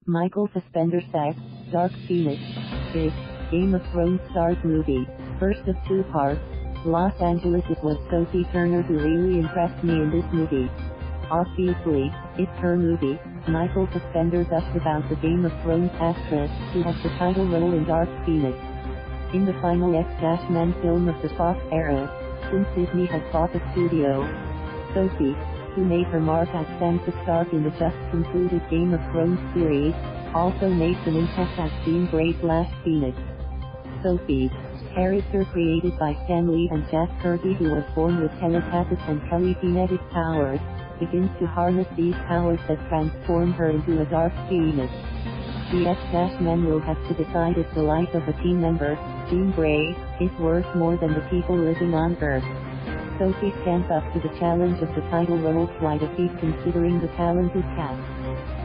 Michael Fassbender says, Dark Phoenix. This Game of Thrones stars movie, first of 2 parts. Los Angeles. It was Sophie Turner who really impressed me in this movie. Obviously, it's her movie. Michael Fassbender gushed about the Game of Thrones actress who has the title role in Dark Phoenix. In the final X-Men film of the Foxx era, since Disney had bought the studio, Sophie, who made her mark as Sansa Stark in the just concluded Game of Thrones series, also makes an impact as Jean Grey/Phoenix. Sophie, character created by Stan Lee and Jack Kirby, who was born with telepathic and telekinetic powers, begins to harness these powers that transform her into a Dark Phoenix. The X-Men will have to decide if the life of a team member, Jean Grey, is worth more than the people living on Earth. Sophie stands up to the challenge of the title role, quite a feat considering the talented cast.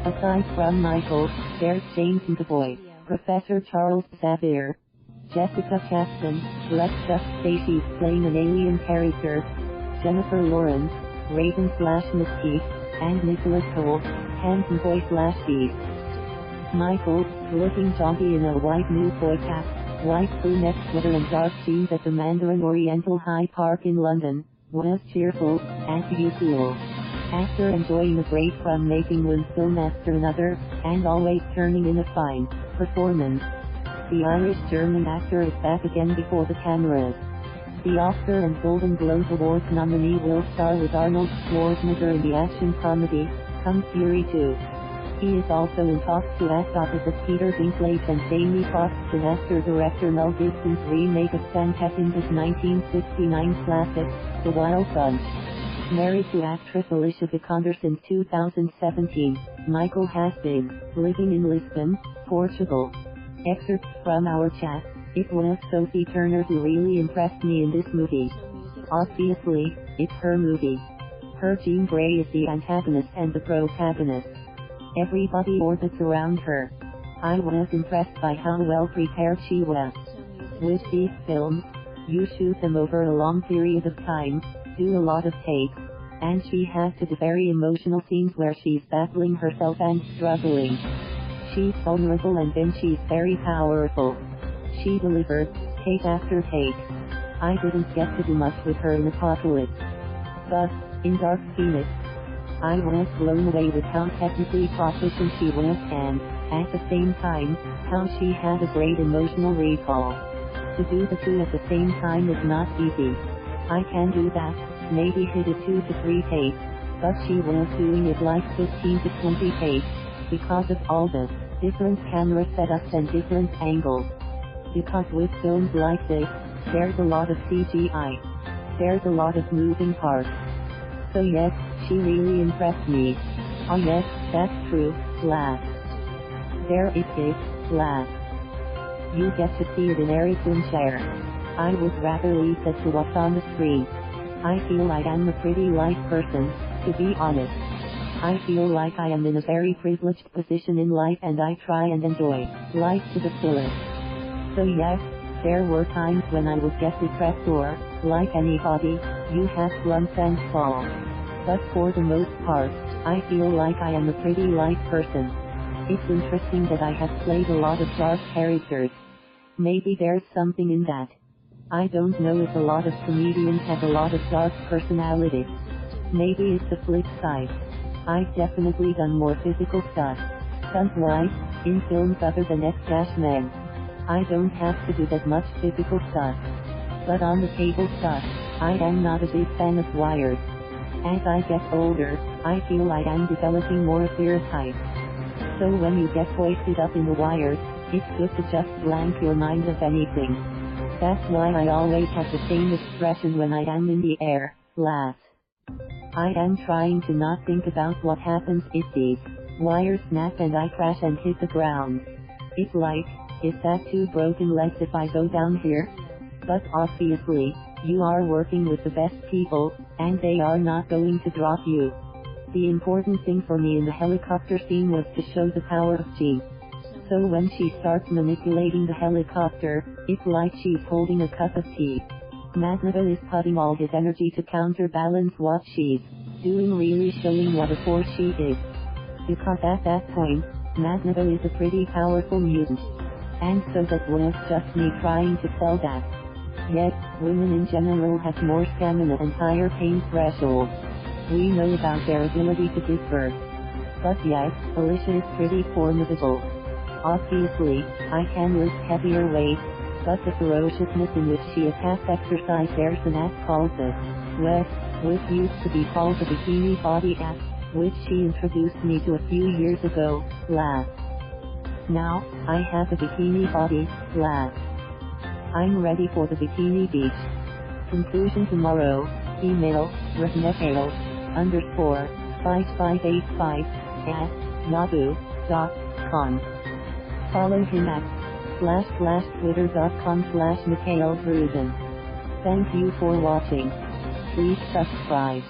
Aside from Michael, there's James McAvoy, Professor Charles Xavier, Jessica Chastain, let's just say she's playing an alien character, Jennifer Lawrence, Raven/Mystique, and Nicholas Hoult, handsome boy/beast. Michael, looking jaunty in a white newsboy cap, white crew-neck sweater and dark jeans at the Mandarin Oriental Hyde Park in London, was cheerful, as usual. After enjoying a break from making one film after another, and always turning in a fine performance, the Irish-German actor is back again before the cameras. The Oscar and Golden Globe Awards nominee will star with Arnold Schwarzenegger in the action comedy, Kung Fury 2. He is also in talks to act opposite Peter Dinklage and Jamie Foxx in actor-director Mel Gibson's remake of Sam Peckinpah's 1969 classic, The Wild Bunch. Married to actress Alicia Vikander since 2017, Michael has been living in Lisbon, Portugal. Excerpts from our chat. It was Sophie Turner who really impressed me in this movie. Obviously, it's her movie. Her Jean Grey is the antagonist and the protagonist. Everybody orbits around her. I was impressed by how well prepared she was. With these films, you shoot them over a long period of time, do a lot of takes, and she has to do very emotional scenes where she's battling herself and struggling. She's vulnerable and then she's very powerful. She delivered, take after take. I didn't get to do much with her in Apocalypse. But, in Dark Phoenix, I was blown away with how technically proficient she was and, at the same time, how she had a great emotional recall. To do the two at the same time is not easy. I can do that, maybe hit it 2 to 3 takes, but she was doing it like 15 to 20 takes, because of all the different camera setups and different angles. Because with films like this, there's a lot of CGI. There's a lot of moving parts. So yes, she really impressed me. Oh yes, that's true, laugh. There it is, laugh. You get to see it in Erik Lehnsherr. I would rather leave that to what's on the screen. I feel like I'm a pretty light person, to be honest. I feel like I am in a very privileged position in life and I try and enjoy life to the fullest. So yes, there were times when I would get depressed or, like anybody, you have slumps and falls. But for the most part, I feel like I am a pretty light person. It's interesting that I have played a lot of dark characters. Maybe there's something in that. I don't know if a lot of comedians have a lot of dark personalities. Maybe it's the flip side. I've definitely done more physical stuff. Stunt-wise, in films other than X-Men. I don't have to do that much physical stuff. But on the table stuff, I am not a big fan of wires. As I get older, I feel like I'm developing more fear type. So when you get hoisted up in the wires, it's good to just blank your mind of anything. That's why I always have the same expression when I am in the air, laugh. I am trying to not think about what happens if these wires snap and I crash and hit the ground. It's like, is that 2 broken legs if I go down here? But obviously, you are working with the best people, and they are not going to drop you. The important thing for me in the helicopter scene was to show the power of Jean. So when she starts manipulating the helicopter, it's like she's holding a cup of tea. McAvoy is putting all his energy to counterbalance what she's doing, really showing what a force she is. Because at that point, Magneto is a pretty powerful mutant. And so that was just me trying to sell that. Yet, women in general have more stamina and higher pain thresholds. We know about their ability to give birth. But yes, Alicia is pretty formidable. Obviously, I can lift heavier weight, but the ferociousness in which she attacks exercise there's an act called the West, which used to be called the Bikini Body Act, which she introduced me to a few years ago, last. Now, I have a bikini body, last. I'm ready for the Bikini Beach. Conclusion tomorrow. Email, @yahoo.com. Follow him at //twitter.com/Mikhail Druzin. Thank you for watching. Please subscribe.